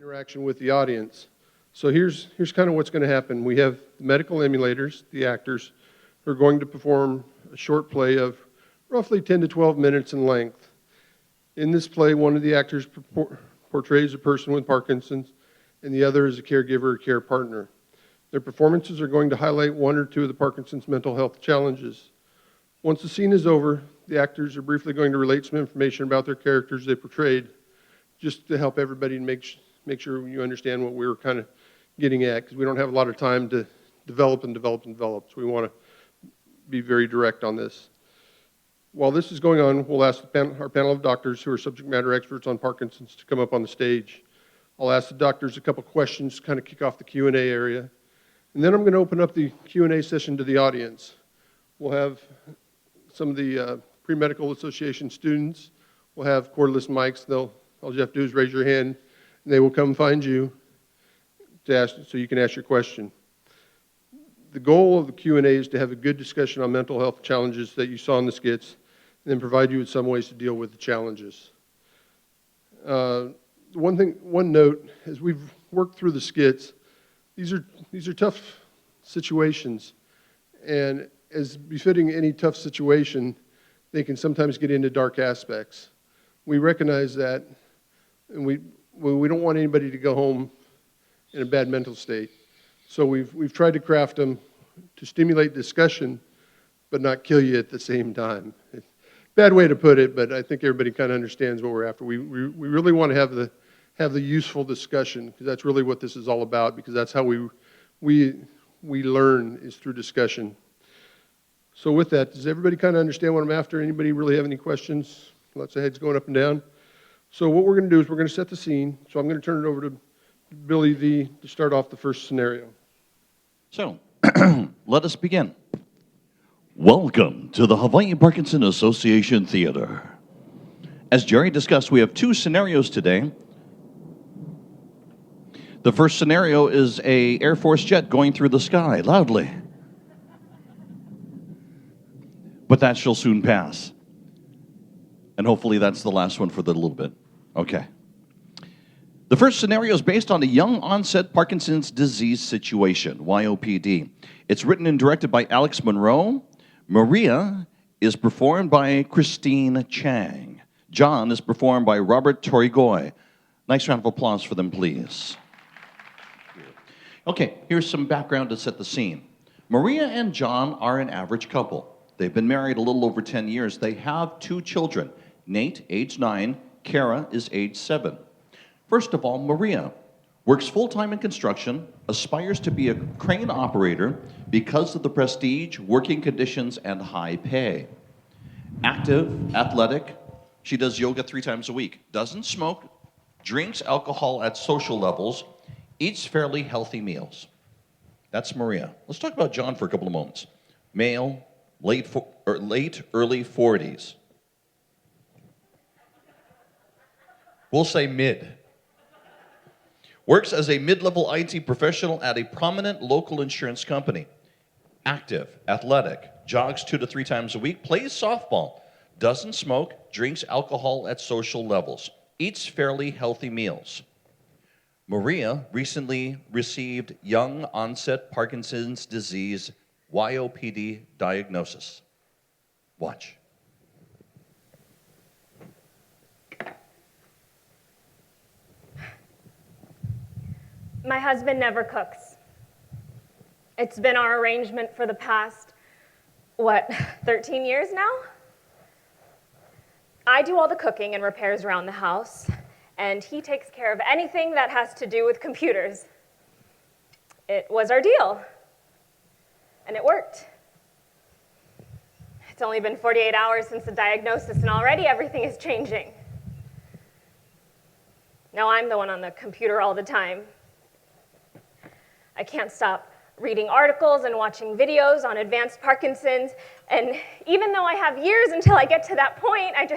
interaction with the audience. So here's kind of what's going to happen. We have the medical emulators, the actors, who are going to perform a short play of roughly 10 to 12 minutes in length. In this play, one of the actors portrays a person with Parkinson's, and the other is a caregiver or care partner. Their performances are going to highlight one or two of the Parkinson's mental health challenges. Once the scene is over, the actors are briefly going to relate some information about their characters they portrayed, just to help everybody make sure you understand what we were kind of getting at, because we don't have a lot of time to develop. So we want to be very direct on this. While this is going on, we'll ask our panel of doctors who are subject matter experts on Parkinson's to come up on the stage. I'll ask the doctors a couple questions to kind of kick off the Q&A area. And then I'm going to open up the Q&A session to the audience. We'll have some of the pre-medical association students. We'll have cordless mics. All you have to do is raise your hand, and they will come find you to ask, so you can ask your question. The goal of the Q&A is to have a good discussion on mental health challenges that you saw in the skits, and then provide you with some ways to deal with the challenges. One note, as we've worked through the skits, these are tough situations, and as befitting any tough situation, they can sometimes get into dark aspects. We recognize that, and we don't want anybody to go home in a bad mental state. So we've tried to craft them to stimulate discussion, but not kill you at the same time. Bad way to put it, but I think everybody kind of understands what we're after. We really want to have the useful discussion, because that's really what this is all about, because that's how we learn, is through discussion. So with that, does everybody kind of understand what I'm after? Anybody really have any questions? Lots of heads going up and down. So what we're going to do is we're going to set the scene. So I'm going to turn it over to Billy V to start off the first scenario. So, let us begin. Welcome to the Hawaii Parkinson Association Theater. As Jerry discussed, we have two scenarios today. The first scenario is an Air Force jet going through the sky loudly. But that shall soon pass. And hopefully that's the last one for the little bit. Okay. The first scenario is based on a young onset Parkinson's disease situation, YOPD. It's written and directed by Alex Munro. Maria is performed by Christine Chang. John is performed by Robert Torigoe. Nice round of applause for them, please. Okay, here's some background to set the scene. Maria and John are an average couple. They've been married a little over 10 years. They have two children. Nate, age 9, Kara is age 7. First of all, Maria works full-time in construction, aspires to be a crane operator because of the prestige, working conditions, and high pay. Active, athletic, she does yoga 3 times a week, doesn't smoke, drinks alcohol at social levels, eats fairly healthy meals. That's Maria. Let's talk about John for a couple of moments. Male, late early 40s. We'll say mid. Works as a mid-level IT professional at a prominent local insurance company. Active, athletic, jogs 2 to 3 times a week, plays softball, doesn't smoke, drinks alcohol at social levels, eats fairly healthy meals. Maria recently received young onset Parkinson's disease, YOPD diagnosis. Watch. My husband never cooks. It's been our arrangement for the past, 13 years now? I do all the cooking and repairs around the house, and he takes care of anything that has to do with computers. It was our deal, and it worked. It's only been 48 hours since the diagnosis, and already everything is changing. Now I'm the one on the computer all the time. I can't stop reading articles and watching videos on advanced Parkinson's, and even though I have years until I get to that point, I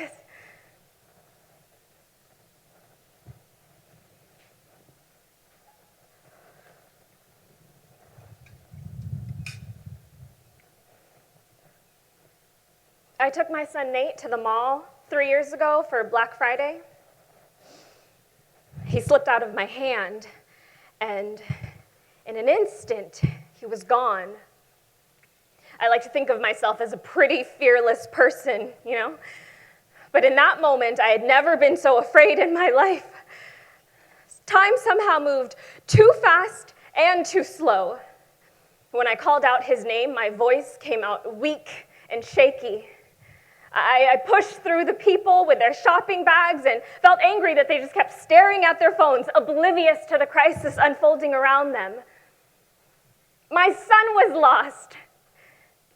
took my son Nate to the mall 3 years ago for Black Friday. he slipped out of my hand, and in an instant, he was gone. I like to think of myself as a pretty fearless person, you know? But in that moment, I had never been so afraid in my life. Time somehow moved too fast and too slow. When I called out his name, my voice came out weak and shaky. I pushed through the people with their shopping bags and felt angry that they just kept staring at their phones, oblivious to the crisis unfolding around them. My son was lost.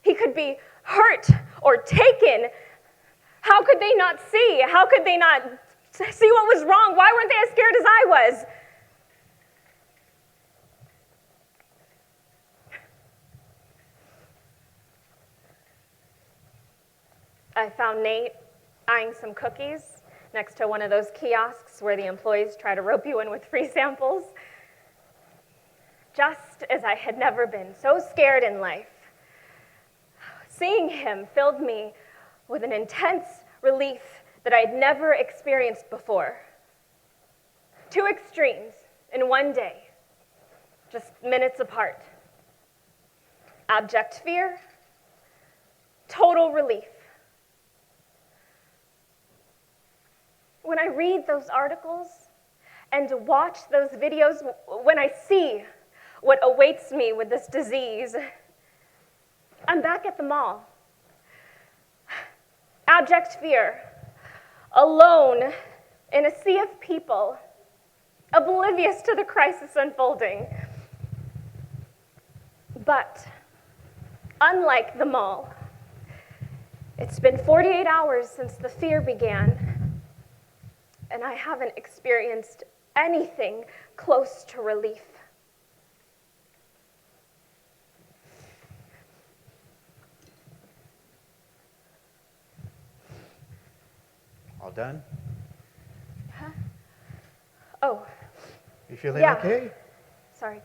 He could be hurt or taken. How could they not see? How could they not see what was wrong? Why weren't they as scared as I was? I found Nate eyeing some cookies next to one of those kiosks where the employees try to rope you in with free samples. Just as I had never been so scared in life, seeing him filled me with an intense relief that I had never experienced before. Two extremes in one day, just minutes apart. Abject fear, total relief. When I read those articles and watch those videos, when I see what awaits me with this disease, I'm back at the mall. Abject fear, alone in a sea of people, oblivious to the crisis unfolding. But unlike the mall, it's been 48 hours since the fear began, and I haven't experienced anything close to relief. All done? Huh? Oh, You feeling Yeah. okay? sorry.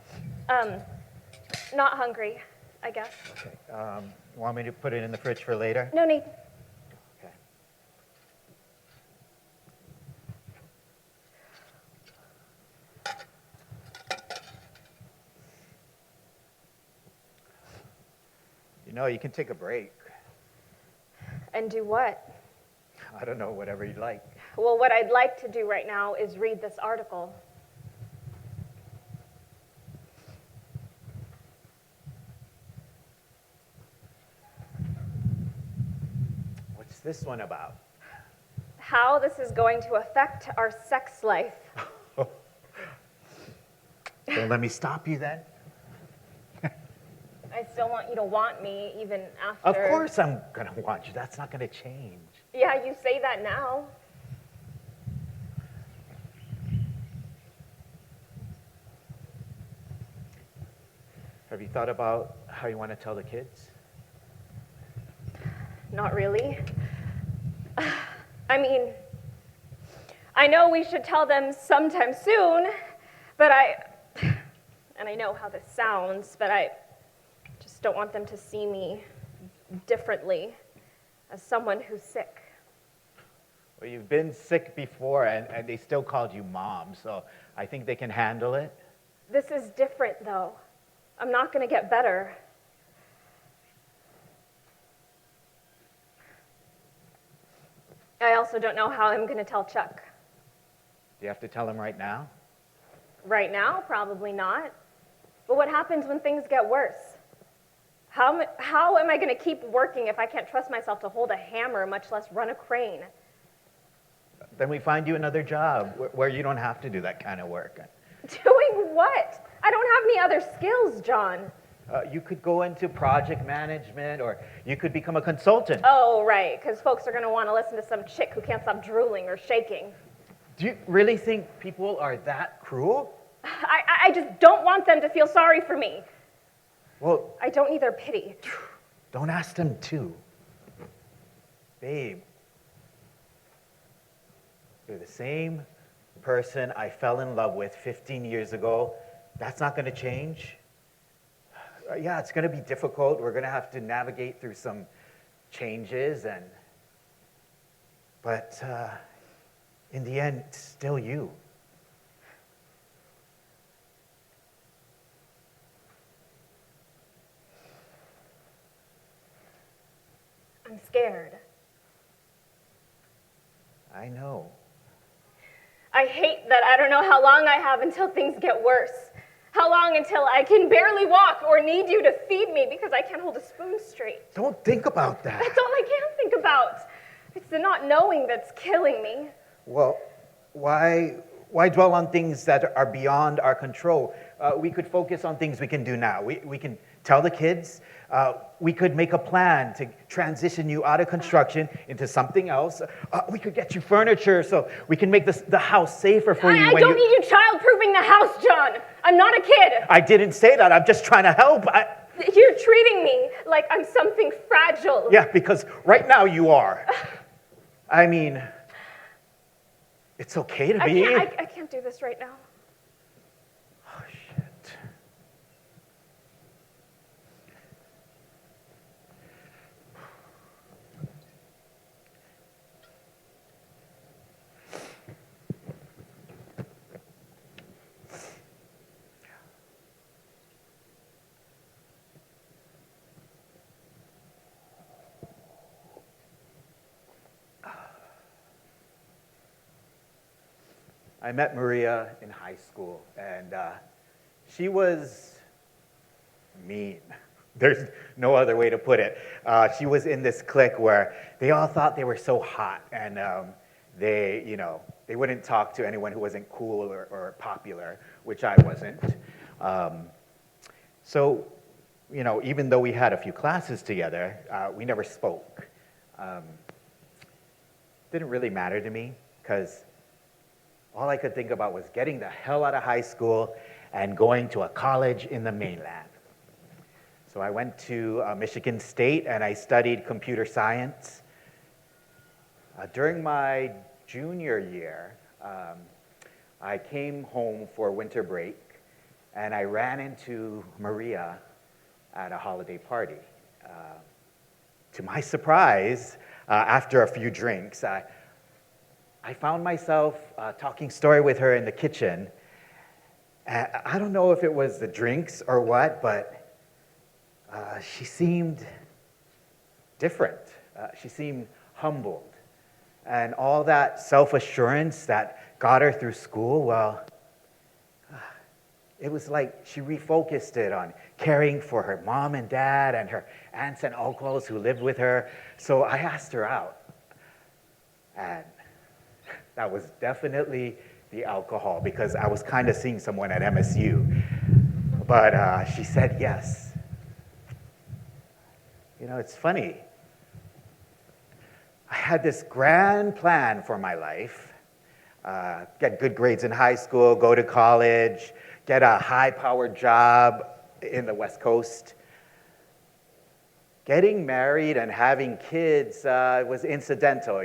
Not hungry, I guess. Okay. Want me to put it in the fridge for later? No need. Okay. You know, you can take a break. And do what? I don't know, whatever you'd like. Well, what I'd like to do right now is read this article. What's this one about? How this is going to affect our sex life. Don't let me stop you then. I still want you to want me even after. Of course I'm going to want you. That's not going to change. Yeah, you say that now. Have you thought about how you want to tell the kids? Not really. I mean, I know we should tell them sometime soon, but and I know how this sounds, but I just don't want them to see me differently as someone who's sick. Well, you've been sick before, and they still called you mom, so I think they can handle it. This is different, though. I'm not going to get better. I also don't know how I'm going to tell Chuck. Do you have to tell him right now? Right now, probably not. But what happens when things get worse? How am I going to keep working if I can't trust myself to hold a hammer, much less run a crane? Then we find you another job where you don't have to do that kind of work. Doing what? I don't have any other skills, John. You could go into project management, or you could become a consultant. Oh, right, because folks are going to want to listen to some chick who can't stop drooling or shaking. Do you really think people are that cruel? I just don't want them to feel sorry for me. Well, I don't need their pity. don't ask them to. Babe, you're the same person I fell in love with 15 years ago. That's not going to change. Yeah, it's going to be difficult. We're going to have to navigate through some changes, but in the end, it's still you. I'm scared. I know. I hate that I don't know how long I have until things get worse. How long until I can barely walk or need you to feed me because I can't hold a spoon straight. Don't think about that. That's all I can think about. It's the not knowing that's killing me. Well, why dwell on things that are beyond our control? We could focus on things we can do now. We can tell the kids. We could make a plan to transition you out of construction into something else. We could get you furniture so we can make the house safer for you. I don't need you child-proofing the house, John. I'm not a kid. I didn't say that. I'm just trying to help. You're treating me like I'm something fragile. Yeah, because right now you are. I mean, it's okay to be. I can't do this right now. Oh, shit. I met Maria in high school, and she was mean. There's no other way to put it. She was in this clique where they all thought they were so hot, and they wouldn't talk to anyone who wasn't cool or popular, which I wasn't. So, even though we had a few classes together, we never spoke. Didn't really matter to me, because all I could think about was getting the hell out of high school and going to a college in the mainland. So I went to Michigan State and I studied computer science. During my junior year, I came home for winter break and I ran into Maria at a holiday party. To my surprise, after a few drinks, I found myself talking story with her in the kitchen. I don't know if it was the drinks or what, but she seemed different. She seemed humbled. And all that self-assurance that got her through school, well, it was like she refocused it on caring for her mom and dad and her aunts and uncles who lived with her. So I asked her out. And that was definitely the alcohol, because I was kind of seeing someone at MSU. But she said yes. It's funny. I had this grand plan for my life. Get good grades in high school, go to college, get a high-powered job in the West Coast. Getting married and having kids was incidental,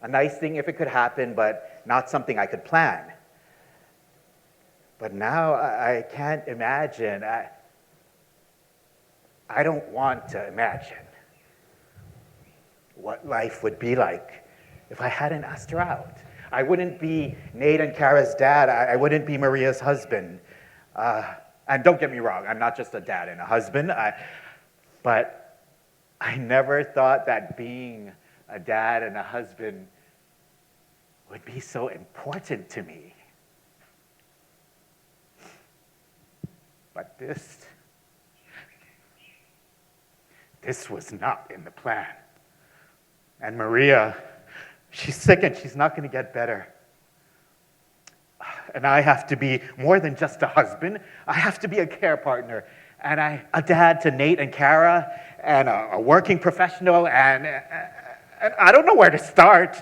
a nice thing if it could happen, but not something I could plan. But now I can't imagine. I don't want to imagine what life would be like if I hadn't asked her out. I wouldn't be Nate and Kara's dad. I wouldn't be Maria's husband. And don't get me wrong, I'm not just a dad and a husband. But I never thought that being a dad and a husband would be so important to me. But this was not in the plan. And Maria, she's sick and she's not going to get better. And I have to be more than just a husband. I have to be a care partner. And a dad to Nate and Kara, and a working professional, and I don't know where to start.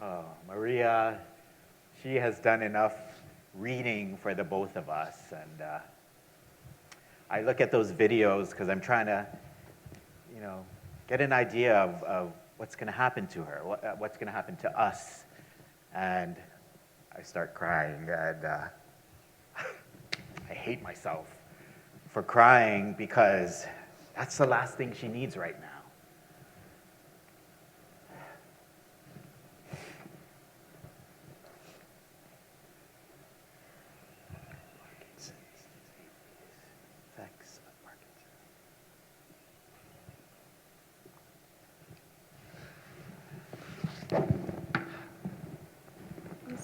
Oh, Maria, she has done enough reading for the both of us, and I look at those videos because I'm trying to, get an idea of what's going to happen to her, what's going to happen to us, and I start crying, and I hate myself for crying because that's the last thing she needs right now.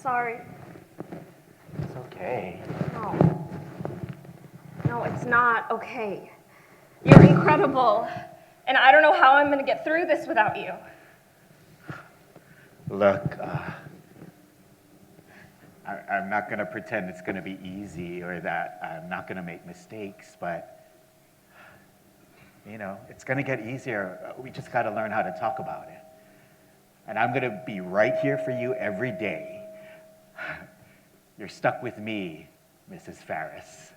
sorry. It's okay. No. No, it's not okay. You're incredible. And I don't know how I'm going to get through this without you. Look, I'm not going to pretend it's going to be easy or that I'm not going to make mistakes, but, you know, it's going to get easier. We just got to learn how to talk about it. And I'm going to be right here for you every day. You're stuck with me, Mrs. Ferris.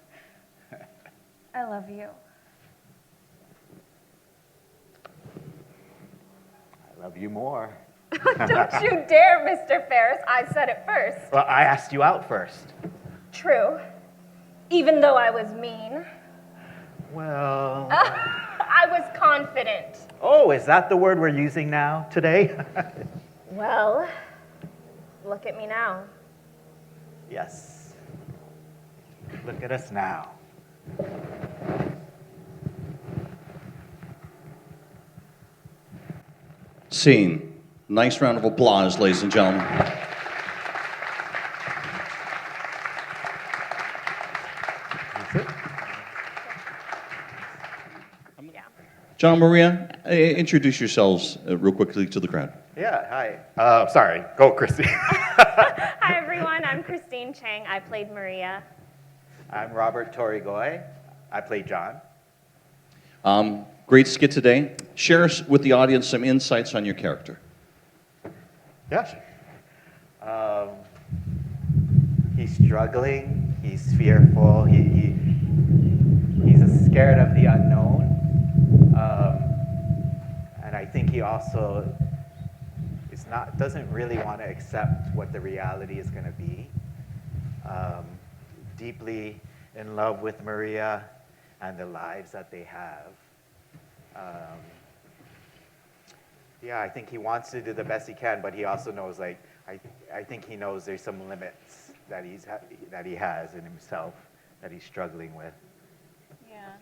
I love you. I love you more. Don't you dare, Mr. Ferris. I said it first. Well, I asked you out first. True. Even though I was mean. Well... I was confident. Oh, is that the word we're using now, today? Well, look at me now. Yes. Look at us now. Scene. Nice round of applause, ladies and gentlemen. Yeah. John, Maria, introduce yourselves real quickly to the crowd. Yeah, hi. Sorry, go, Christy. Hi, everyone. I'm Christine Chang. I played Maria. I'm Robert Torigoe. I play John. Great skit today. Share us with the audience some insights on your character. Yeah, sure. He's struggling. He's fearful. He's scared of the unknown. And I think he also doesn't really want to accept what the reality is going to be. Deeply in love with Maria and the lives that they have. Yeah, I think he wants to do the best he can, but he also knows, like, I think he knows there's some limits that he has in himself that he's struggling with. Yeah.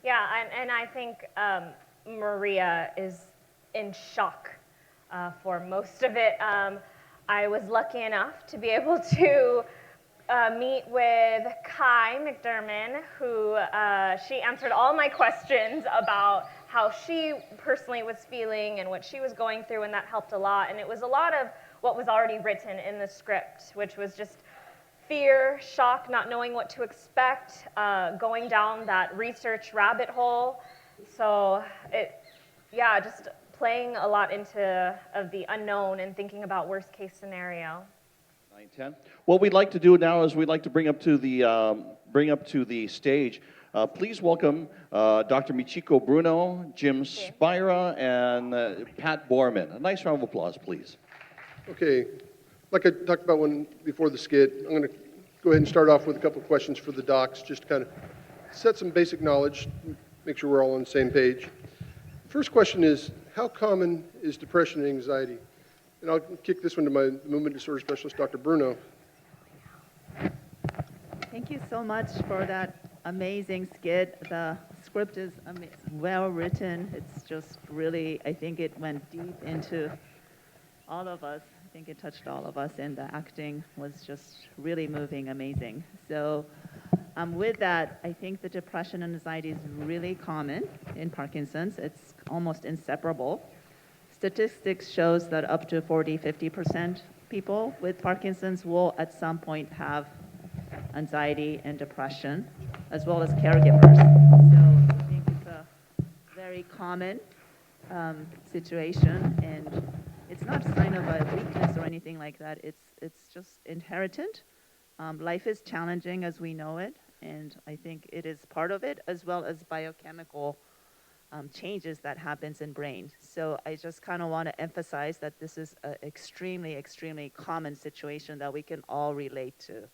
Yeah, and I think Maria is in shock for most of it. I was lucky enough to be able to meet with Kai McDermott, who she answered all my questions about how she personally was feeling and what she was going through, and that helped a lot. And it was a lot of what was already written in the script, which was just fear, shock, not knowing what to expect, going down that research rabbit hole. So just playing a lot into the unknown and thinking about worst case scenario. 9:10. What we'd like to do now is we'd like to bring up to the stage. Please welcome Dr. Michiko Bruno, Jim Spira, and Pat Borman. A nice round of applause, please. Okay, like I talked about before the skit, I'm going to go ahead and start off with a couple of questions for the docs, just to kind of set some basic knowledge, make sure we're all on the same page. First question is, how common is depression and anxiety? And I'll kick this one to my movement disorder specialist, Dr. Bruno. Thank you so much for that amazing skit. The script is well written. It's just really, I think it went deep into all of us. I think it touched all of us, and the acting was just really moving, amazing. So with that, I think the depression and anxiety is really common in Parkinson's. It's almost inseparable. Statistics shows that up to 40-50% people with Parkinson's will at some point have anxiety and depression, as well as caregivers. So I think it's a very common situation, and it's not a sign of a weakness or anything like that. It's just inherited. Life is challenging as we know it, and I think it is part of it, as well as biochemical changes that happens in brain. So I just kind of want to emphasize that this is an extremely, extremely common situation that we can all relate to.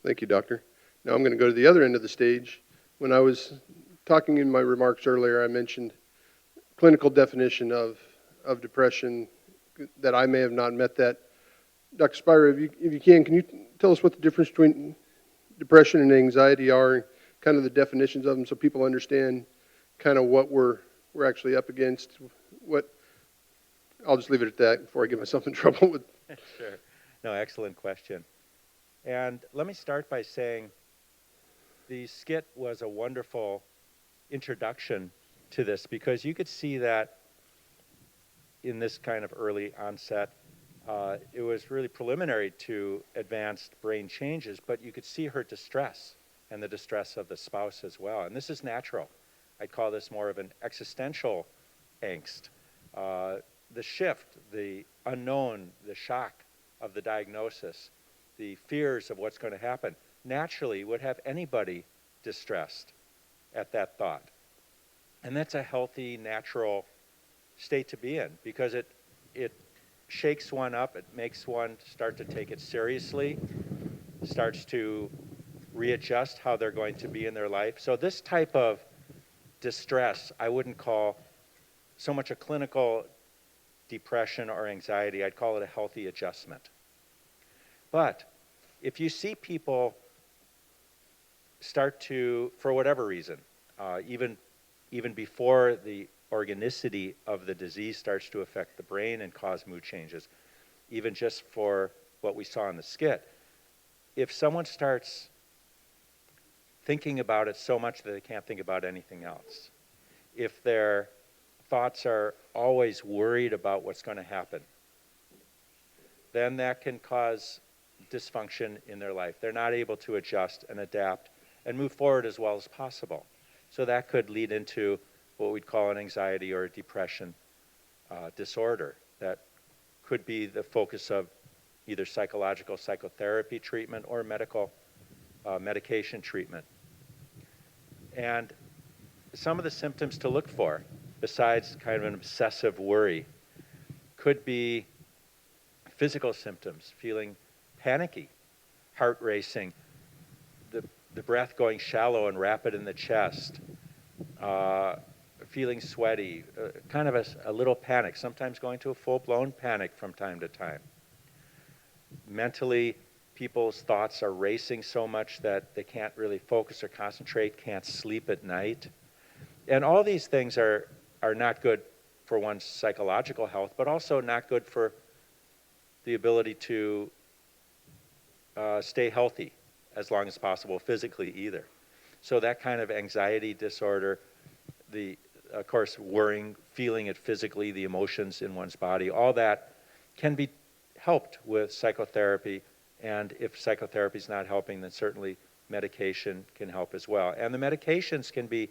Thank you, Doctor. Now I'm going to go to the other end of the stage. When I was talking in my remarks earlier, I mentioned clinical definition of depression, that I may have not met that. Dr. Spira, if you can you tell us what the difference between depression and anxiety are, kind of the definitions of them, so people understand kind of what we're actually up against, what I'll just leave it at that before I get myself in trouble with. Sure. No, excellent question. And let me start by saying the skit was a wonderful introduction to this, because you could see that in this kind of early onset, it was really preliminary to advanced brain changes, but you could see her distress and the distress of the spouse as well. And this is natural. I'd call this more of an existential angst. The shift, the unknown, the shock of the diagnosis, the fears of what's going to happen, naturally would have anybody distressed at that thought. And that's a healthy, natural state to be in, because it shakes one up, it makes one start to take it seriously, starts to readjust how they're going to be in their life. So this type of distress, I wouldn't call so much a clinical depression or anxiety, I'd call it a healthy adjustment. But if you see people start to, for whatever reason, even before the organicity of the disease starts to affect the brain and cause mood changes, even just for what we saw in the skit, if someone starts thinking about it so much that they can't think about anything else, if their thoughts are always worried about what's going to happen, then that can cause dysfunction in their life. They're not able to adjust and adapt and move forward as well as possible. So that could lead into what we'd call an anxiety or a depression disorder that could be the focus of either psychological psychotherapy treatment or medical medication treatment. And some of the symptoms to look for, besides kind of an obsessive worry, could be physical symptoms, feeling panicky, heart racing, the breath going shallow and rapid in the chest, feeling sweaty, kind of a little panic, sometimes going to a full-blown panic from time to time. Mentally, people's thoughts are racing so much that they can't really focus or concentrate, can't sleep at night. And all these things are not good for one's psychological health, but also not good for the ability to stay healthy as long as possible physically either. So that kind of anxiety disorder, of course, worrying, feeling it physically, the emotions in one's body, all that can be helped with psychotherapy. And if psychotherapy is not helping, then certainly medication can help as well. And the medications can be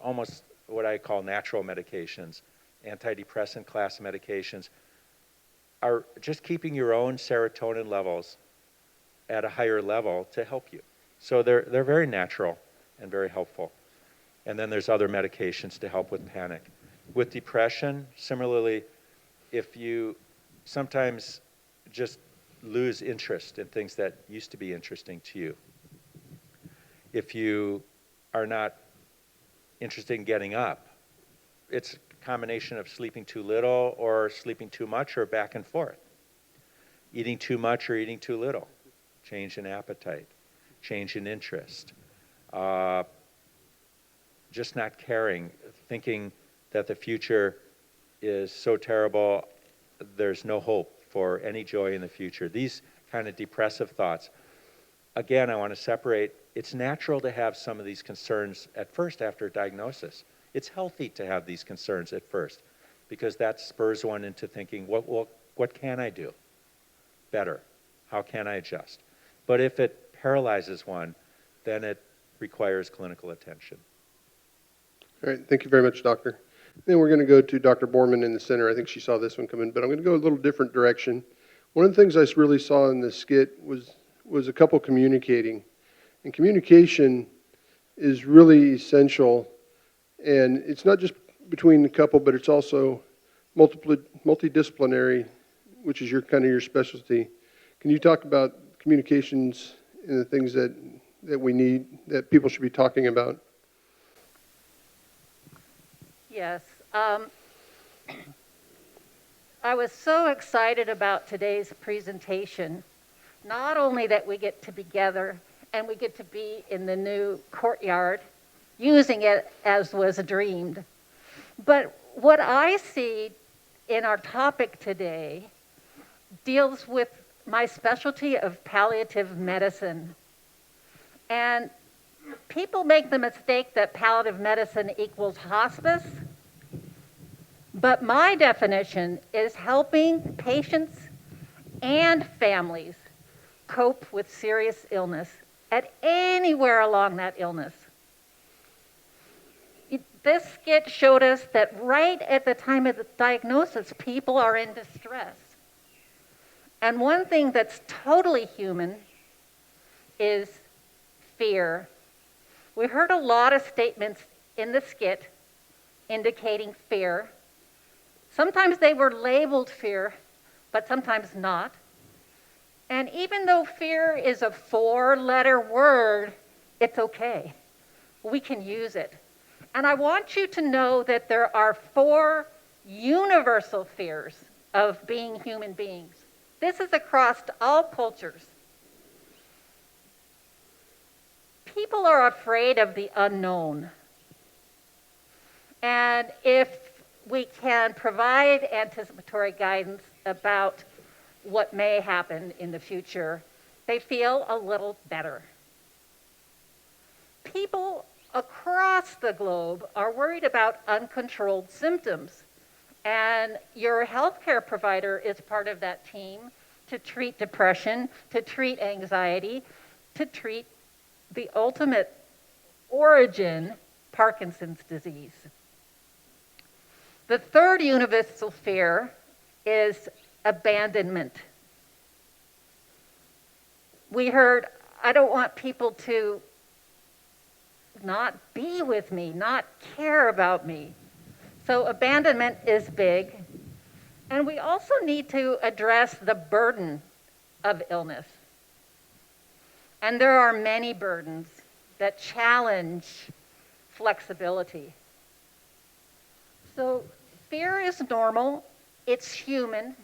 almost what I call natural medications. Antidepressant class medications are just keeping your own serotonin levels at a higher level to help you. So they're very natural and very helpful. And then there's other medications to help with panic. With depression, similarly, if you sometimes just lose interest in things that used to be interesting to you, if you are not interested in getting up, it's a combination of sleeping too little or sleeping too much or back and forth. Eating too much or eating too little. Change in appetite, change in interest. Just not caring, thinking that the future is so terrible, there's no hope for any joy in the future. These kind of depressive thoughts. Again, I want to separate. It's natural to have some of these concerns at first after diagnosis. It's healthy to have these concerns at first, because that spurs one into thinking, what can I do better? How can I adjust? But if it paralyzes one, then it requires clinical attention. All right, thank you very much, Doctor. Then we're going to go to Dr. Borman in the center. I think she saw this one coming, but I'm going to go a little different direction. One of the things I really saw in the skit was a couple communicating. And communication is really essential. And it's not just between the couple, but it's also multidisciplinary, which is your specialty. Can you talk about communications and the things that we need, that people should be talking about? Yes. I was so excited about today's presentation, not only that we get to be together and we get to be in the new courtyard, using it as was dreamed, but what I see in our topic today deals with my specialty of palliative medicine. And people make the mistake that palliative medicine equals hospice, but my definition is helping patients and families cope with serious illness at anywhere along that illness. This skit showed us that right at the time of the diagnosis, people are in distress. And one thing that's totally human is fear. We heard a lot of statements in the skit indicating fear. Sometimes they were labeled fear, but sometimes not. And even though fear is a 4-letter word, it's okay. We can use it. And I want you to know that there are 4 universal fears of being human beings. This is across all cultures. People are afraid of the unknown. And if we can provide anticipatory guidance about what may happen in the future, they feel a little better. People across the globe are worried about uncontrolled symptoms. And your healthcare provider is part of that team to treat depression, to treat anxiety, to treat the ultimate origin, Parkinson's disease. The 3rd universal fear is abandonment. We heard, I don't want people to not be with me, not care about me. So abandonment is big. And we also need to address the burden of illness. And there are many burdens that challenge flexibility. So fear is normal, it's human.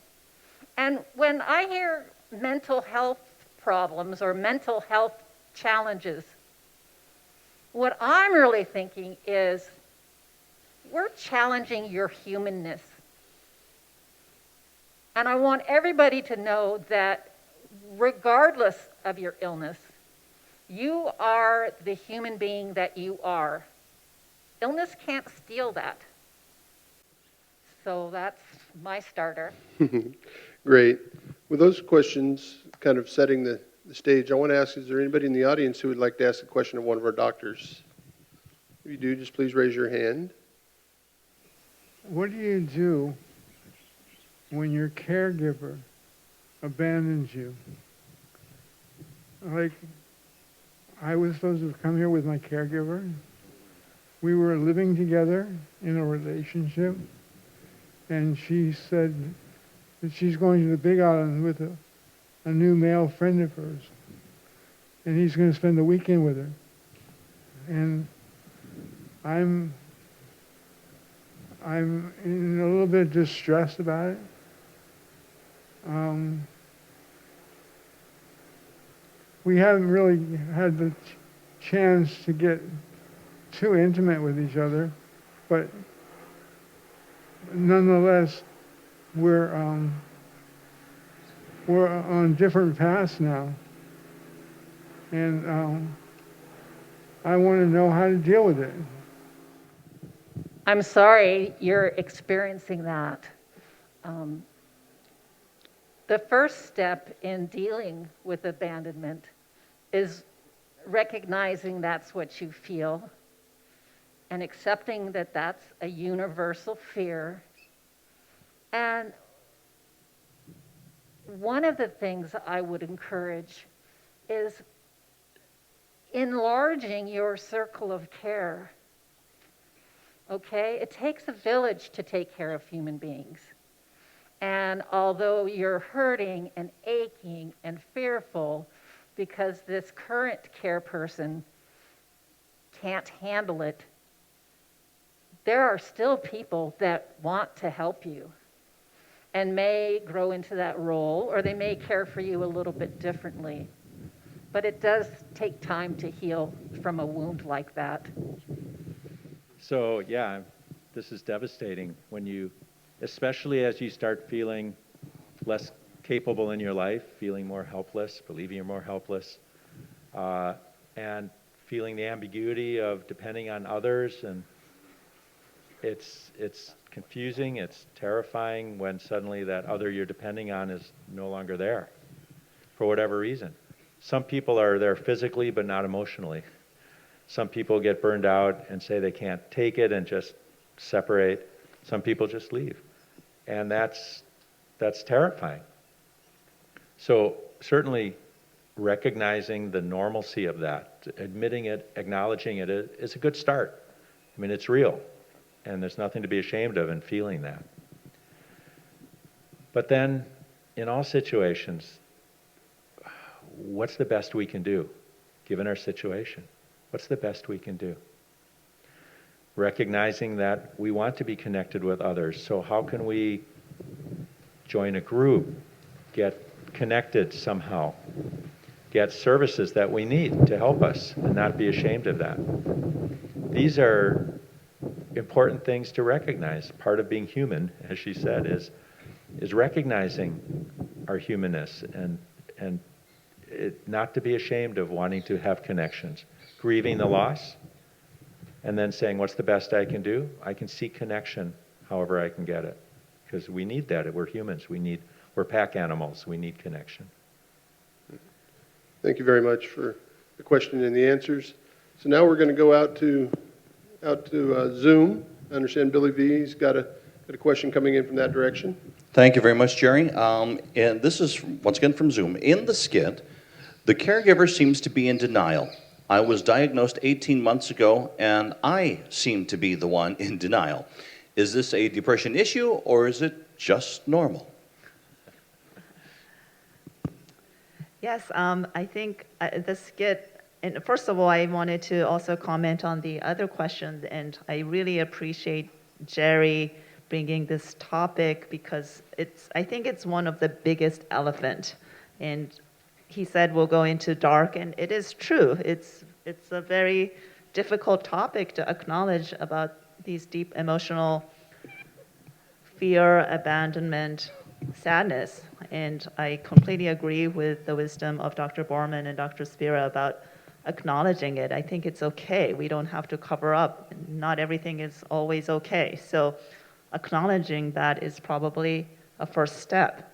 And when I hear mental health problems or mental health challenges, what I'm really thinking is we're challenging your humanness. And I want everybody to know that regardless of your illness, you are the human being that you are. Illness can't steal that. So that's my starter. Great. With those questions kind of setting the stage, I want to ask, is there anybody in the audience who would like to ask a question of one of our doctors? If you do, just please raise your hand. What do you do when your caregiver abandons you? Like, I was supposed to come here with my caregiver. We were living together in a relationship, and she said that she's going to the Big Island with a new male friend of hers, and he's going to spend the weekend with her. And I'm in a little bit distressed about it. We haven't really had the chance to get too intimate with each other, but nonetheless, we're on different paths now, and I want to know how to deal with it. I'm sorry you're experiencing that. The first step in dealing with abandonment is recognizing that's what you feel and accepting that that's a universal fear. And one of the things I would encourage is enlarging your circle of care. Okay? It takes a village to take care of human beings. And although you're hurting and aching and fearful because this current care person can't handle it, there are still people that want to help you and may grow into that role, or they may care for you a little bit differently. But it does take time to heal from a wound like that. So yeah, this is devastating when you especially as you start feeling less capable in your life, feeling more helpless, believing you're more helpless, and feeling the ambiguity of depending on others. And it's confusing, it's terrifying when suddenly that other you're depending on is no longer there for whatever reason. Some people are there physically but not emotionally. Some people get burned out and say they can't take it and just separate. Some people just leave. And that's terrifying. So certainly recognizing the normalcy of that, admitting it, acknowledging it is a good start. I mean, it's real. And there's nothing to be ashamed of in feeling that. But then, in all situations, what's the best we can do, given our situation? What's the best we can do? Recognizing that we want to be connected with others, so how can we join a group, get connected somehow, get services that we need to help us, and not be ashamed of that? These are important things to recognize. Part of being human, as she said, is recognizing our humanness and not to be ashamed of wanting to have connections. Grieving the loss, and then saying, what's the best I can do? I can seek connection however I can get it. Because we need that. We're humans. We're pack animals. We need connection. Thank you very much for the question and the answers. So now we're going to go out to Zoom. I understand Billy V's got a question coming in from that direction. Thank you very much, Jerry. And this is, once again, from Zoom. In the skit, the caregiver seems to be in denial. I was diagnosed 18 months ago, and I seem to be the one in denial. Is this a depression issue, or is it just normal? Yes, I think the skit, and first of all, I wanted to also comment on the other questions, and I really appreciate Jerry bringing this topic because I think it's one of the biggest elephant. And he said we'll go into dark, and it is true. It's a very difficult topic to acknowledge about these deep emotional fear, abandonment, sadness. And I completely agree with the wisdom of Dr. Borman and Dr. Spira about acknowledging it. I think it's okay. We don't have to cover up. Not everything is always okay. So acknowledging that is probably a first step.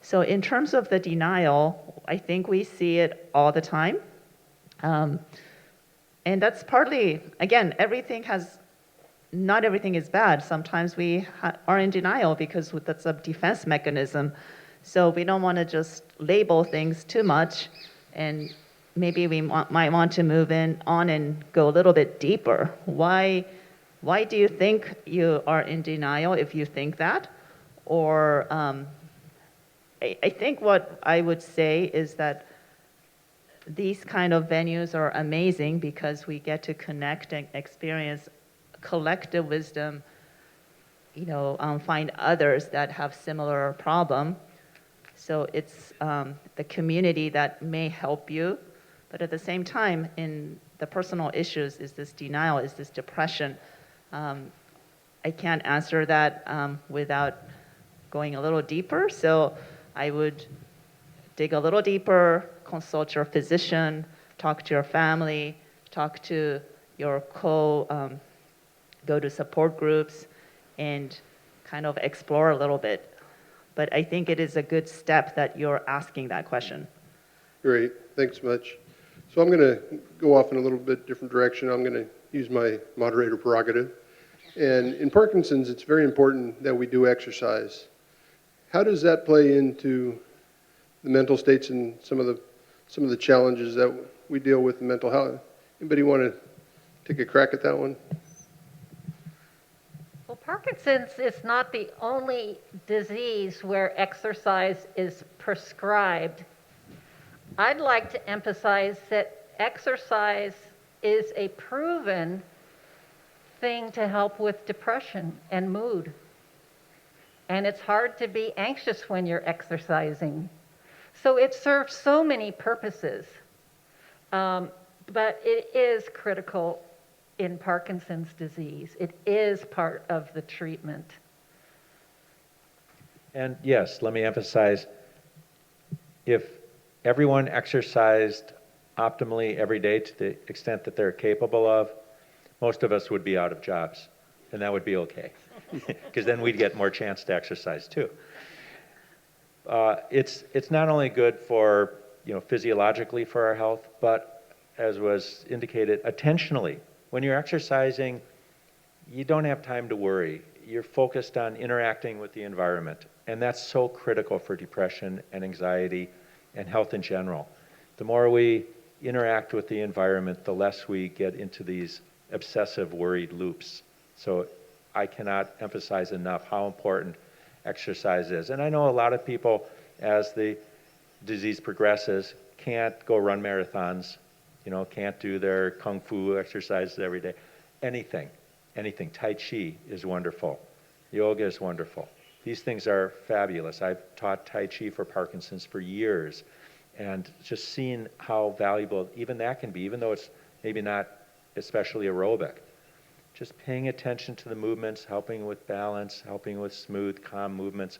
So in terms of the denial, I think we see it all the time. And that's partly, again, not everything is bad. Sometimes we are in denial because that's a defense mechanism. So we don't want to just label things too much, and maybe we might want to move on and go a little bit deeper. Why do you think you are in denial if you think that? Or I think what I would say is that these kind of venues are amazing because we get to connect and experience collective wisdom, find others that have similar problem. So it's the community that may help you, but at the same time, in the personal issues, is this denial, is this depression? I can't answer that without going a little deeper, so I would dig a little deeper, consult your physician, talk to your family, talk to your go to support groups, and kind of explore a little bit. But I think it is a good step that you're asking that question. Great, thanks much. So I'm going to go off in a little bit different direction. I'm going to use my moderator prerogative. And in Parkinson's, it's very important that we do exercise. How does that play into the mental states and some of the challenges that we deal with in mental health? Anybody want to take a crack at that one? Well, Parkinson's is not the only disease where exercise is prescribed. I'd like to emphasize that exercise is a proven thing to help with depression and mood. And it's hard to be anxious when you're exercising. So it serves so many purposes. But it is critical in Parkinson's disease. It is part of the treatment. And yes, let me emphasize, if everyone exercised optimally every day to the extent that they're capable of, most of us would be out of jobs, and that would be okay, because then we'd get more chance to exercise too. It's not only good for, physiologically for our health, but as was indicated, attentionally. When you're exercising, you don't have time to worry. You're focused on interacting with the environment, and that's so critical for depression and anxiety and health in general. The more we interact with the environment, the less we get into these obsessive worried loops. So I cannot emphasize enough how important exercise is. And I know a lot of people, as the disease progresses, can't go run marathons, can't do their kung fu exercises every day. Anything. Tai Chi is wonderful. Yoga is wonderful. These things are fabulous. I've taught Tai Chi for Parkinson's for years, and just seeing how valuable even that can be, even though it's maybe not especially aerobic. Just paying attention to the movements, helping with balance, helping with smooth, calm movements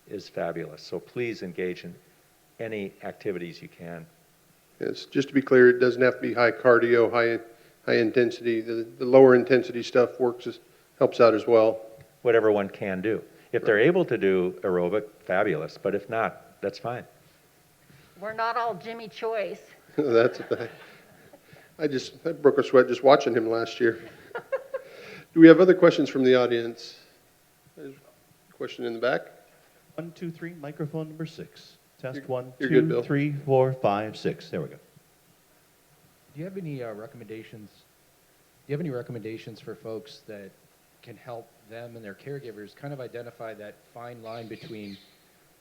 is fabulous. So please engage in any activities you can. Yes, just to be clear, it doesn't have to be high cardio, high intensity. The lower intensity stuff helps out as well. Whatever one can do. If they're able to do aerobic, fabulous. But if not, that's fine. We're not all Jimmy Choice. That's I broke a sweat just watching him last year. Do we have other questions from the audience? There's a question in the back. 1, 2, 3, microphone number 6. Test You're 1, good, 2, Bill. 3, 4, 5, 6. There we go. Do you have any recommendations? Do you have any recommendations for folks that can help them and their caregivers kind of identify that fine line between,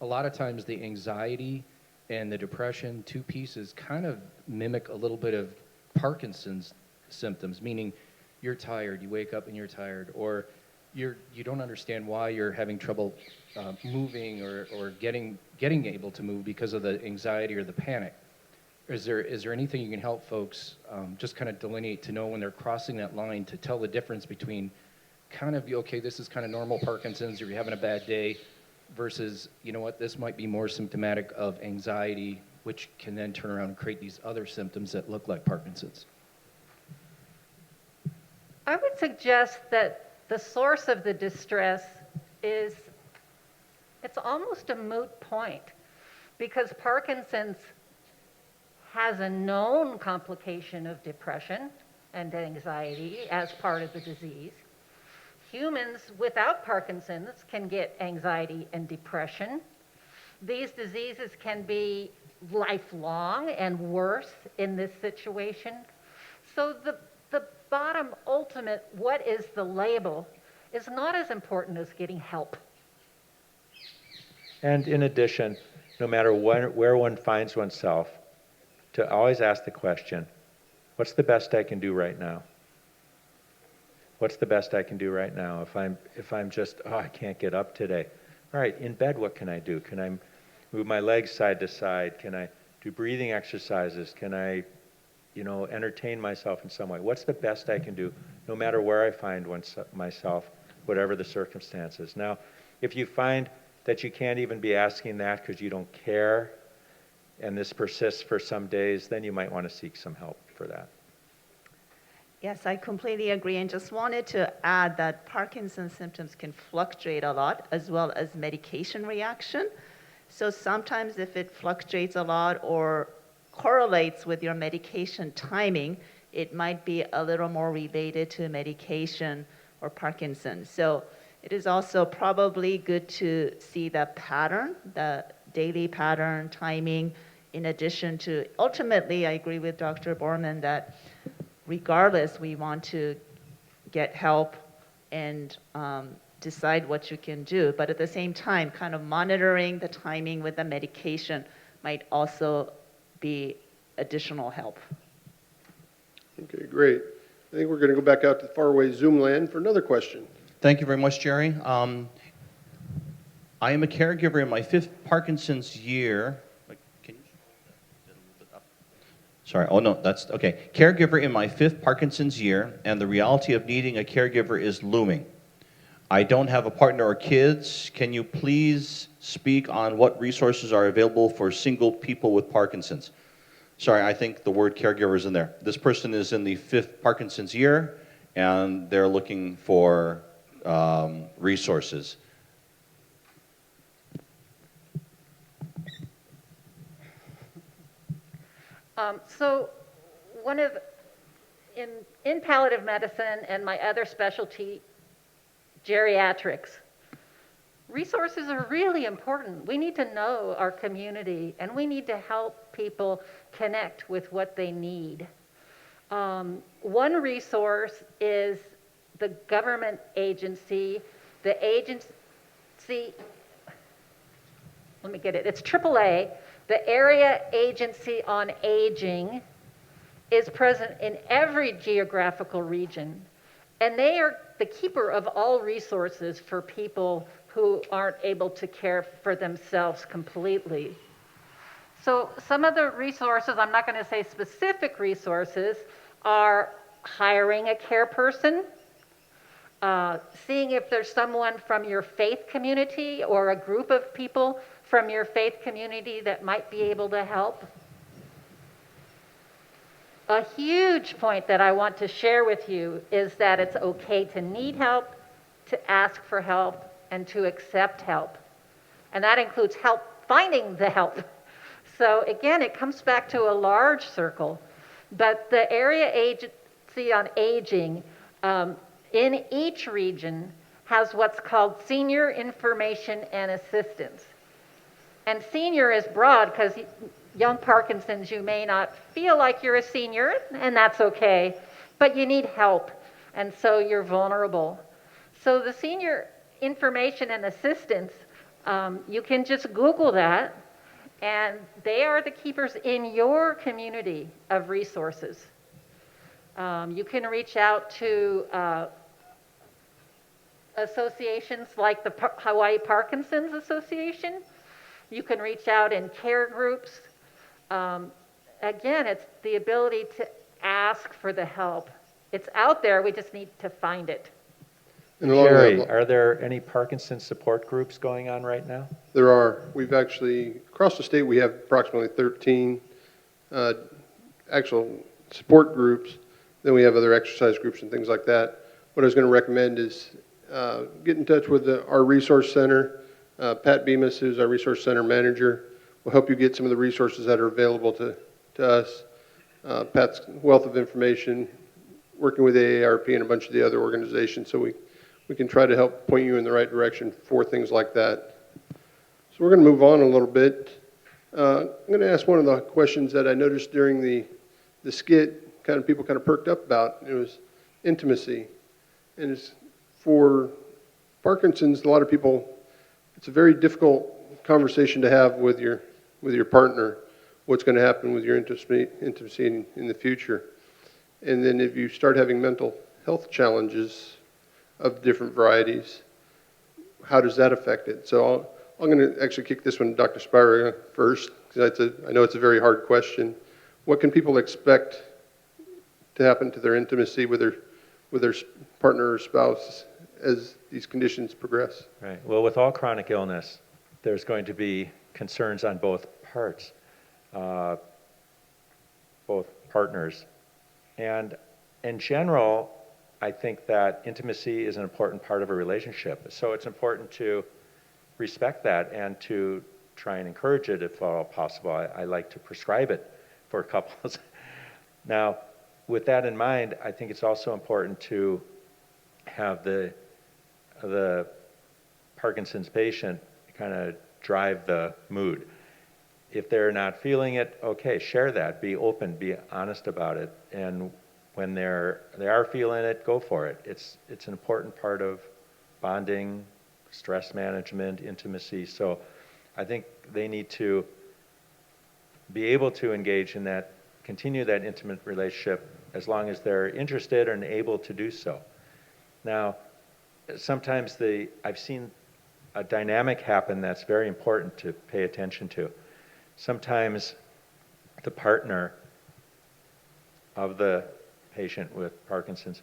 a lot of times the anxiety and the depression, two pieces kind of mimic a little bit of Parkinson's symptoms, meaning you're tired, you wake up and you're tired, or you don't understand why you're having trouble moving or getting able to move because of the anxiety or the panic. Is there anything you can help folks just kind of delineate to know when they're crossing that line to tell the difference between kind of, okay, this is kind of normal Parkinson's or you're having a bad day versus, you know what, this might be more symptomatic of anxiety, which can then turn around and create these other symptoms that look like Parkinson's? I would suggest that the source of the distress it's almost a moot point, because Parkinson's has a known complication of depression and anxiety as part of the disease. Humans without Parkinson's can get anxiety and depression. These diseases can be lifelong and worse in this situation. So the bottom ultimate, what is the label, is not as important as getting help. And in addition, no matter where one finds oneself, to always ask the question, what's the best I can do right now? What's the best I can do right now? If I'm just, I can't get up today. All right, in bed, what can I do? Can I move my legs side to side? Can I do breathing exercises? Can I, entertain myself in some way? What's the best I can do, no matter where I find myself, whatever the circumstances? Now, if you find that you can't even be asking that because you don't care, and this persists for some days, then you might want to seek some help for that. Yes, I completely agree, and just wanted to add that Parkinson's symptoms can fluctuate a lot, as well as medication reaction. So sometimes if it fluctuates a lot or correlates with your medication timing, it might be a little more related to medication or Parkinson's. So it is also probably good to see the pattern, the daily pattern, timing, in addition to, ultimately, I agree with Dr. Borman that regardless, we want to get help and decide what you can do. But at the same time, kind of monitoring the timing with the medication might also be additional help. Okay, great. I think we're going to go back out to faraway Zoom land for another question. Thank you very much, Jerry. I am a caregiver in my 5th Parkinson's year. Can you a little bit up? Sorry, oh no, that's okay. Caregiver in my 5th Parkinson's year, and the reality of needing a caregiver is looming. I don't have a partner or kids. Can you please speak on what resources are available for single people with Parkinson's. Sorry, I think the word caregiver is in there. This person is in the 5th Parkinson's year, and they're looking for resources. So in palliative medicine and my other specialty, geriatrics, resources are really important. We need to know our community, and we need to help people connect with what they need. One resource is the government agency, let me get it, it's AAA, the Area Agency on Aging, is present in every geographical region, and they are the keeper of all resources for people who aren't able to care for themselves completely. So some of the resources, I'm not going to say specific resources, are hiring a care person, seeing if there's someone from your faith community or a group of people from your faith community that might be able to help. A huge point that I want to share with you is that it's okay to need help, to ask for help, and to accept help. And that includes help finding the help. So again, it comes back to a large circle. But the Area Agency on Aging in each region has what's called Senior Information and Assistance. And senior is broad because young Parkinson's, you may not feel like you're a senior, and that's okay, but you need help, and so you're vulnerable. So the Senior Information and Assistance, you can just Google that, and they are the keepers in your community of resources. You can reach out to associations like the Hawaii Parkinson's Association. You can reach out in care groups. Again, it's the ability to ask for the help. It's out there, we just need to find it. And along Jerry, that are there any Parkinson's support groups going on right now? There are. We've actually, across the state, we have approximately 13 actual support groups. Then we have other exercise groups and things like that. What I was going to recommend is get in touch with our resource center. Pat Bemis, who's our resource center manager, will help you get some of the resources that are available to us. Pat's wealth of information, working with AARP and a bunch of the other organizations, so we can try to help point you in the right direction for things like that. So we're going to move on a little bit. I'm going to ask one of the questions that I noticed during the skit, people kind of perked up about. It was intimacy. And it's for Parkinson's, a lot of people, it's a very difficult conversation to have with your partner, what's going to happen with your intimacy in the future. And then if you start having mental health challenges of different varieties, how does that affect it? So I'm going to actually kick this one to Dr. Spira first, because I know it's a very hard question. What can people expect to happen to their intimacy with their partner or spouse as these conditions progress? Right. Well, with all chronic illness, there's going to be concerns on both parts, both partners. And in general, I think that intimacy is an important part of a relationship. So it's important to respect that and to try and encourage it if at all possible. I like to prescribe it for couples. Now, with that in mind, I think it's also important to have the Parkinson's patient kind of drive the mood. If they're not feeling it, okay, share that. Be open, be honest about it. And when they are feeling it, go for it. It's an important part of bonding, stress management, intimacy. So I think they need to be able to engage in that, continue that intimate relationship as long as they're interested and able to do so. Now, sometimes I've seen a dynamic happen that's very important to pay attention to. Sometimes the partner of the patient with Parkinson's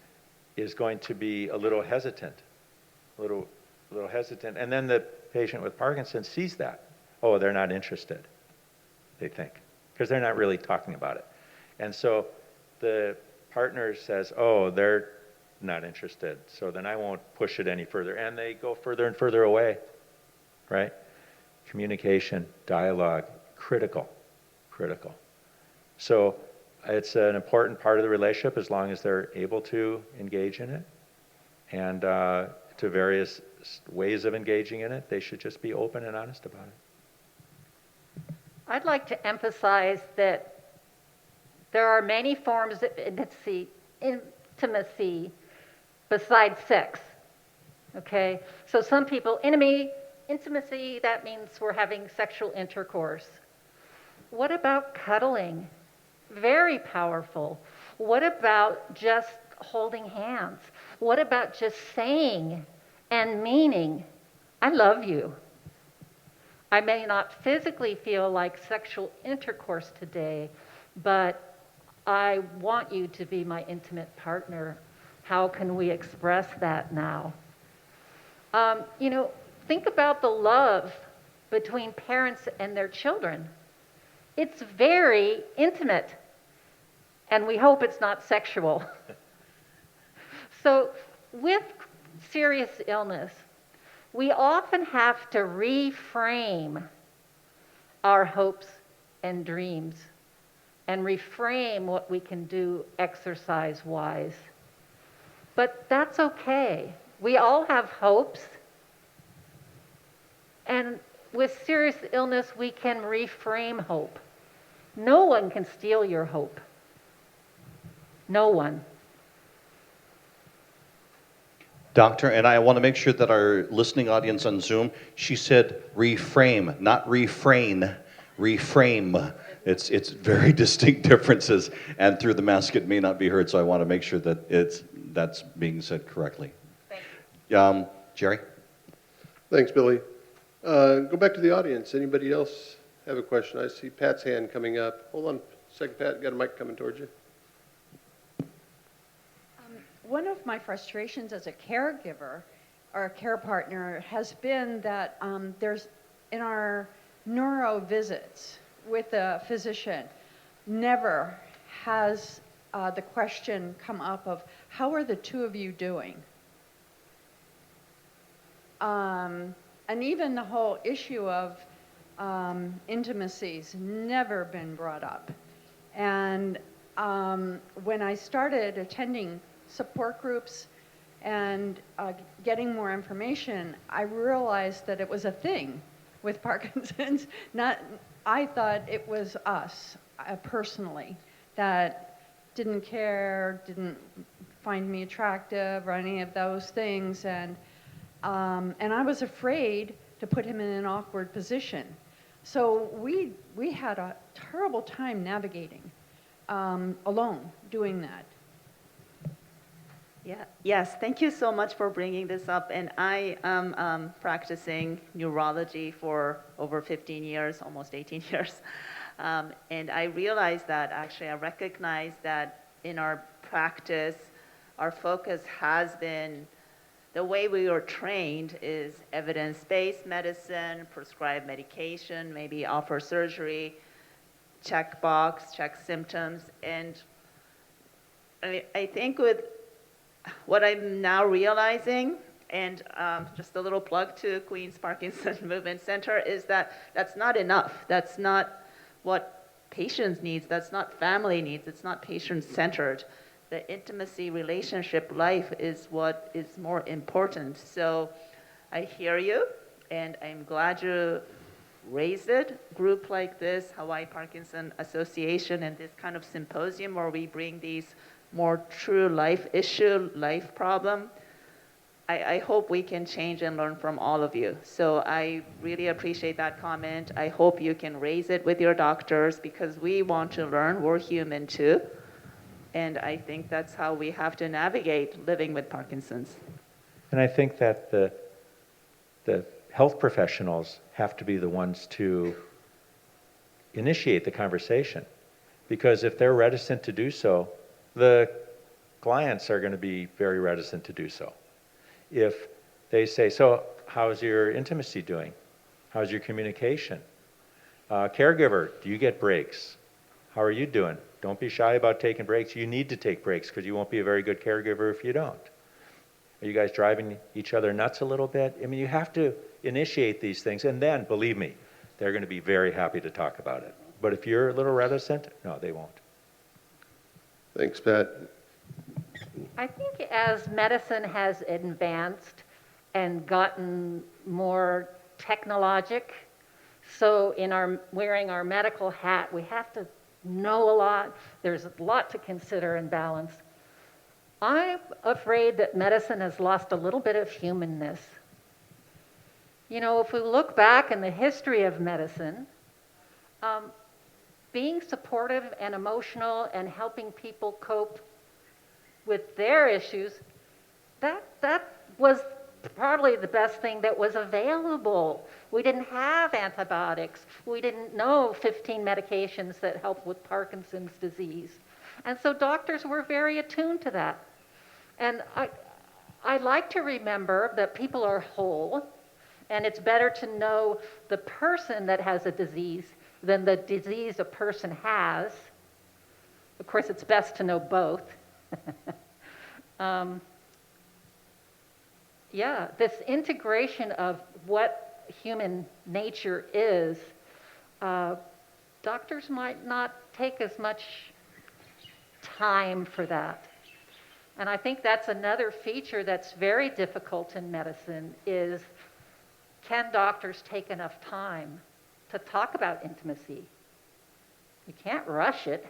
is going to be a little hesitant, and then the patient with Parkinson's sees that. Oh, they're not interested, they think, because they're not really talking about it. And so the partner says, oh, they're not interested, so then I won't push it any further. And they go further and further away, right? Communication, dialogue, critical. So it's an important part of the relationship as long as they're able to engage in it. And to various ways of engaging in it, they should just be open and honest about it. I'd like to emphasize that there are many forms of intimacy besides sex. Okay? So some people, intimacy, that means we're having sexual intercourse. What about cuddling? Very powerful. What about just holding hands? What about just saying and meaning, I love you? I may not physically feel like sexual intercourse today, but I want you to be my intimate partner. How can we express that now? Think about the love between parents and their children. It's very intimate, and we hope it's not sexual. So with serious illness, we often have to reframe our hopes and dreams and reframe what we can do exercise-wise. But that's okay. We all have hopes. And with serious illness, we can reframe hope. No one can steal your hope. No one. Doctor, and I want to make sure that our listening audience on Zoom, she said reframe, not refrain, reframe. It's very distinct differences, and through the mask it may not be heard, so I want to make sure that that's being said correctly. Thank you. Jerry? Thanks, Billy. Go back to the audience. Anybody else have a question? I see Pat's hand coming up. Hold on a second, Pat. Got a mic coming towards you. One of my frustrations as a caregiver or a care partner has been that there's, in our neuro visits with a physician, never has the question come up of, how are the two of you doing? And even the whole issue of intimacy's never been brought up. And when I started attending support groups and getting more information, I realized that it was a thing with Parkinson's. I thought it was us personally that didn't care, didn't find me attractive or any of those things, and I was afraid to put him in an awkward position. So we had a terrible time navigating alone doing that. Yeah. Yes, thank you so much for bringing this up. And I am practicing neurology for over 15 years, almost 18 years. And I realized that actually I recognize that in our practice, our focus has been, the way we were trained is evidence-based medicine, prescribe medication, maybe offer surgery, check box, check symptoms. And I think with what I'm now realizing, and just a little plug to Queens Parkinson Movement Center, is that that's not enough. That's not what patients need. That's not family needs. It's not patient-centered. The intimacy, relationship, life is what is more important. So I hear you, and I'm glad you raised it. Group like this, Hawaii Parkinson Association, and this kind of symposium where we bring these more true life issue, life problem, I hope we can change and learn from all of you. So I really appreciate that comment. I hope you can raise it with your doctors because we want to learn. We're human too. And I think that's how we have to navigate living with Parkinson's. And I think that the health professionals have to be the ones to initiate the conversation. Because if they're reticent to do so, the clients are going to be very reticent to do so. If they say, so how's your intimacy doing? How's your communication? Caregiver, do you get breaks? How are you doing? Don't be shy about taking breaks. You need to take breaks because you won't be a very good caregiver if you don't. Are you guys driving each other nuts a little bit? I mean, you have to initiate these things, and then, believe me, they're going to be very happy to talk about it. But if you're a little reticent, no, they won't. Thanks, Pat. I think as medicine has advanced and gotten more technologic, so in our wearing our medical hat, we have to know a lot. There's a lot to consider and balance. I'm afraid that medicine has lost a little bit of humanness. You know, if we look back in the history of medicine, being supportive and emotional and helping people cope with their issues, that was probably the best thing that was available. We didn't have antibiotics. We didn't know 15 medications that help with Parkinson's disease. And so doctors were very attuned to that. And I like to remember that people are whole, and it's better to know the person that has a disease than the disease a person has. Of course, it's best to know both. Yeah, this integration of what human nature is, doctors might not take as much time for that. And I think that's another feature that's very difficult in medicine is, can doctors take enough time to talk about intimacy? You can't rush it.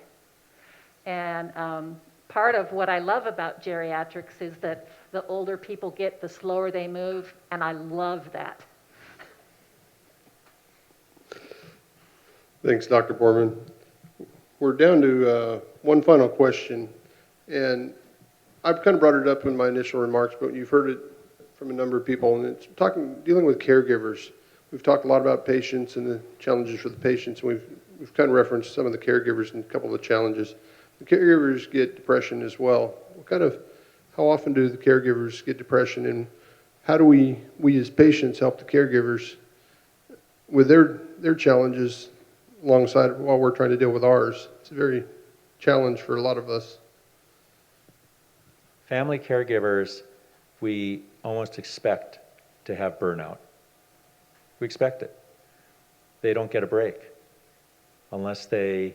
And part of what I love about geriatrics is that the older people get, the slower they move, and I love that. Thanks, Dr. Borman. We're down to one final question, and I've kind of brought it up in my initial remarks, but you've heard it from a number of people, and it's dealing with caregivers. We've talked a lot about patients and the challenges for the patients, and we've kind of referenced some of the caregivers and a couple of the challenges. The caregivers get depression as well. How often do the caregivers get depression, and how do we as patients help the caregivers with their challenges alongside while we're trying to deal with ours? It's a very challenge for a lot of us. Family caregivers, we almost expect to have burnout. We expect it. They don't get a break unless they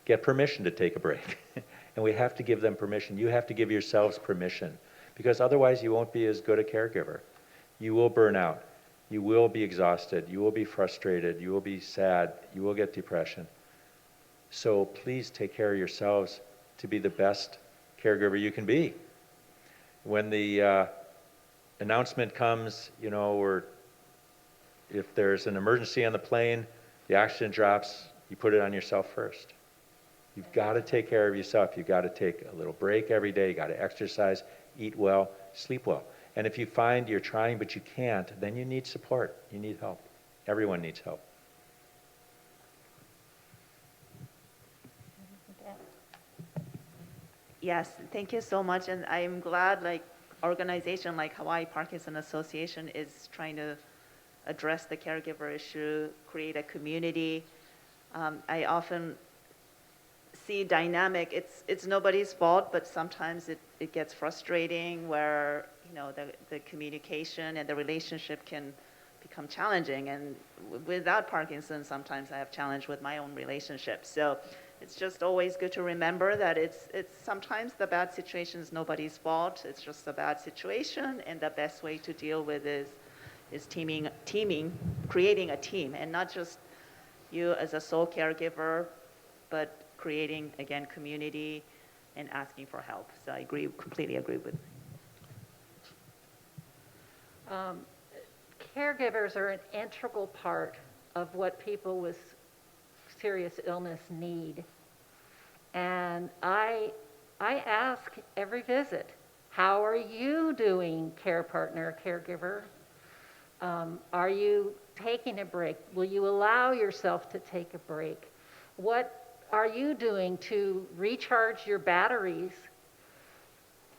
get permission to take a break. And we have to give them permission. You have to give yourselves permission, because otherwise you won't be as good a caregiver. You will burn out. You will be exhausted. You will be frustrated. You will be sad. You will get depression. So please take care of yourselves to be the best caregiver you can be. When the announcement comes, you know, or if there's an emergency on the plane, the oxygen drops, you put it on yourself first. You've got to take care of yourself. You've got to take a little break every day. You've got to exercise, eat well, sleep well. And if you find you're trying but you can't, then you need support. You need help. Everyone needs help. Yes, thank you so much. And I'm glad organization like Hawaii Parkinson Association is trying to address the caregiver issue, create a community. I often see dynamic. It's nobody's fault, but sometimes it gets frustrating where the communication and the relationship can become challenging. And without Parkinson, sometimes I have challenge with my own relationship. So it's just always good to remember that it's sometimes the bad situation is nobody's fault. It's just a bad situation, and the best way to deal with is teaming, creating a team, and not just you as a sole caregiver, but creating, again, community and asking for help. So I completely agree with. Caregivers are an integral part of what people with serious illness need. And I ask every visit, how are you doing, care partner, caregiver? Are you taking a break? Will you allow yourself to take a break? What are you doing to recharge your batteries?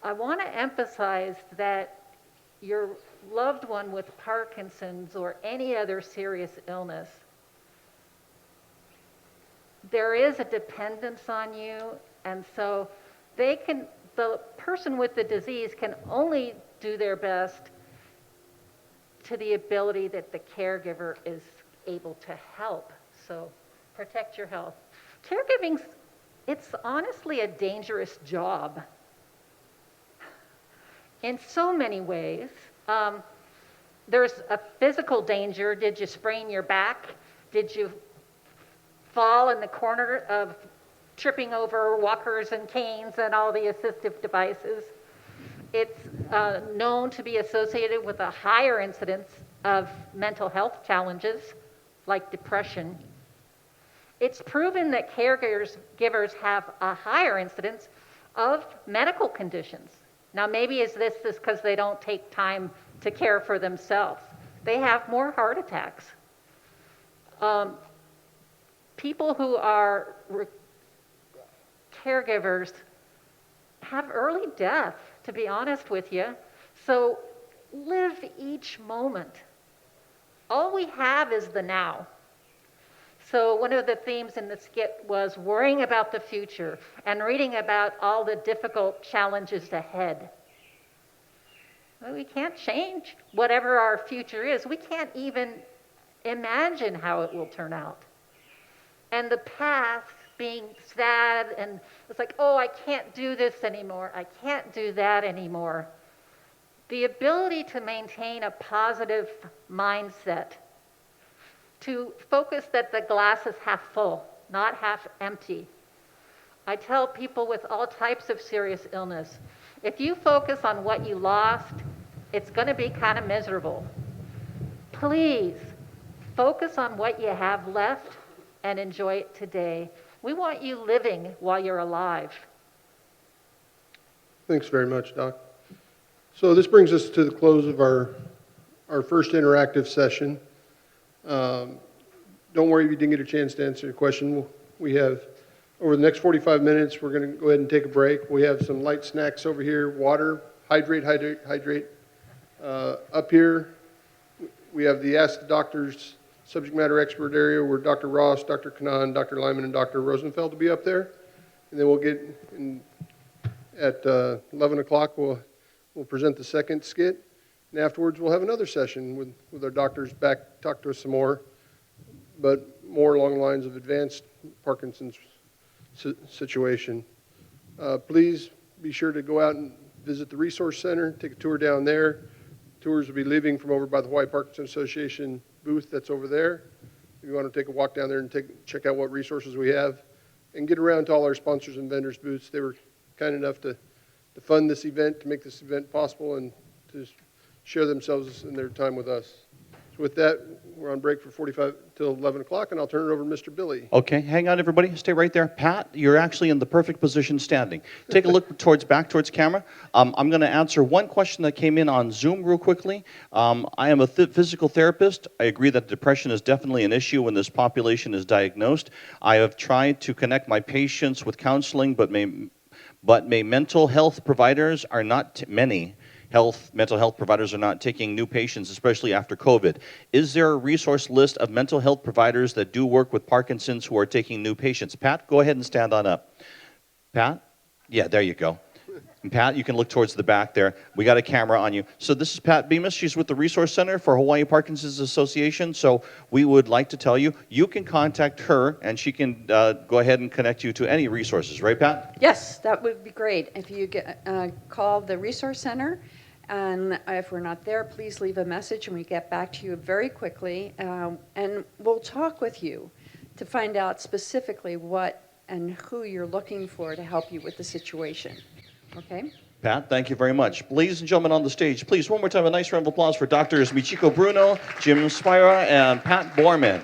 I want to emphasize that your loved one with Parkinson's or any other serious illness, there is a dependence on you, and so the person with the disease can only do their best to the ability that the caregiver is able to help. So protect your health. Caregiving, it's honestly a dangerous job in so many ways. There's a physical danger. Did you sprain your back? Did you fall in the corner of tripping over walkers and canes and all the assistive devices? It's known to be associated with a higher incidence of mental health challenges like depression. It's proven that caregivers have a higher incidence of medical conditions. Now, maybe this is because they don't take time to care for themselves. They have more heart attacks. People who are caregivers have early death, to be honest with you. So live each moment. All we have is the now. So one of the themes in the skit was worrying about the future and reading about all the difficult challenges ahead. Well, we can't change whatever our future is. We can't even imagine how it will turn out. And the past being sad and it's like, oh, I can't do this anymore. I can't do that anymore. The ability to maintain a positive mindset, to focus that the glass is half full, not half empty. I tell people with all types of serious illness, if you focus on what you lost, it's going to be kind of miserable. Please focus on what you have left and enjoy it today. We want you living while you're alive. Thanks very much, Doc. So this brings us to the close of our first interactive session. Don't worry if you didn't get a chance to answer your question. We have, over the next 45 minutes, we're going to go ahead and take a break. We have some light snacks over here, water, hydrate. Up here, we have the Ask the Doctors subject matter expert area where Dr. Ross, Dr. Kanan, Dr. Lyman, and Dr. Rosenfeld will be up there. And then we'll get in, at 11 o'clock, we'll present the second skit. And afterwards, we'll have another session with our doctors back, talk to us some more, but more along the lines of advanced Parkinson's situation. Please be sure to go out and visit the Resource Center, take a tour down there. Tours will be leaving from over by the Hawaii Parkinson Association booth that's over there. If you want to take a walk down there and check out what resources we have and get around to all our sponsors and vendors booths. They were kind enough to fund this event, to make this event possible, and to share themselves in their time with us. So with that, we're on break for 45 till 11 o'clock, and I'll turn it over to Mr. Billy. Okay, hang on, everybody. Stay right there. Pat, you're actually in the perfect position standing. Take a look back towards camera. I'm going to answer one question that came in on Zoom real quickly. I am a physical therapist. I agree that depression is definitely an issue when this population is diagnosed. I have tried to connect my patients with counseling, but mental health providers are not many. Mental health providers are not taking new patients, especially after COVID. Is there a resource list of mental health providers that do work with Parkinson's who are taking new patients? Pat, go ahead and stand on up. Pat? Yeah, there you go. And Pat, you can look towards the back there. We got a camera on you. So this is Pat Bemis. She's with the Resource Center for Hawaii Parkinson's Association. So we would like to tell you, you can contact her and she can go ahead and connect you to any resources. Right, Pat? Yes, that would be great. If you call the Resource Center, and if we're not there, please leave a message and we get back to you very quickly. And we'll talk with you to find out specifically what and who you're looking for to help you with the situation. Okay? Pat, thank you very much. Ladies and gentlemen on the stage, please, one more time, a nice round of applause for Drs. Michiko Bruno, Jim Spira, and Pat Borman.